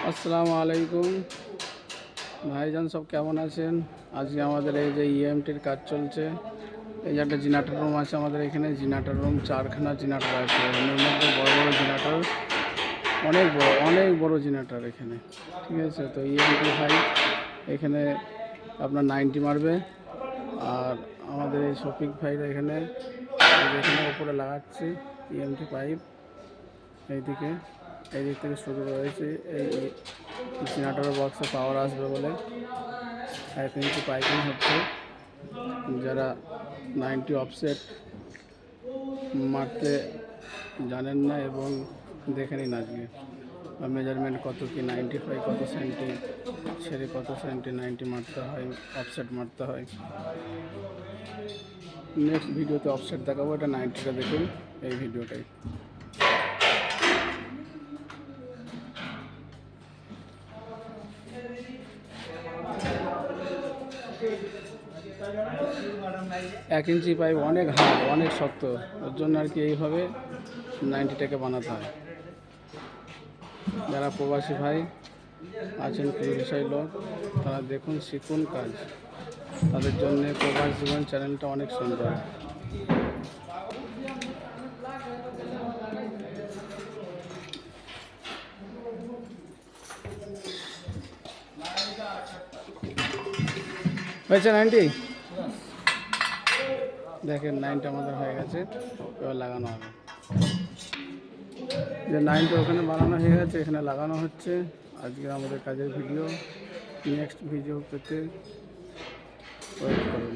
আসসালামু আলাইকুম ভাইজান, সব কেমন আছেন? আজকে আমাদের এই যে ইএমটির কাজ চলছে। এই যে একটা জিনাটার রুম আছে আমাদের এখানে। জিনাটার রুম 4খানা জিনাটার আছে। এর মধ্যে বড় বড় জিনাটার, অনেক বড় জিনাটার এখানে, ঠিক আছে। তো ইএমটি ভাই এখানে আপনার 90 মারবে। আর আমাদের এই শফিক ভাইরা এখানে উপরে লাগাচ্ছে ইএমটি পাইপ। এইদিকে এই দিক থেকে শুরু রয়েছে। এই জেনারেটর বক্সে পাওয়ার আসবে বলে 1 ইঞ্চি পাইপিং হচ্ছে। যারা 90 অফসেট মারতে জানেন না এবং দেখে নিন আজকে মেজারমেন্ট কত কি, 95 কত সেন্টি ছেড়ে কত সেন্টি 90 মারতে হয়, অফসেট মারতে হয়। নেক্সট ভিডিওতে অফসেট দেখাবো, এটা 90টা দেখুন এই ভিডিওটাই। এক ইঞ্চি পাইপ অনেক হার্ড, অনেক শক্ত, ওর জন্য আর কি এইভাবে 90টাকে বানাতে হয়। যারা প্রবাসী ভাই আছেন, ব্যবসায়ী লোক, তারা দেখুন, শিখুন কাজ। তাদের জন্য প্রবাস জীবন চ্যানেলটা অনেক সুন্দর। হয়েছে 90? দেখেন 90 আমাদের হয়ে গেছে, এবার লাগানো হবে। যে 90 ওখানে বানানো হয়ে গেছে, এখানে লাগানো হচ্ছে। আজকে আমাদের কাজের ভিডিও। নেক্সট ভিডিও পেতে ওয়েট করুন।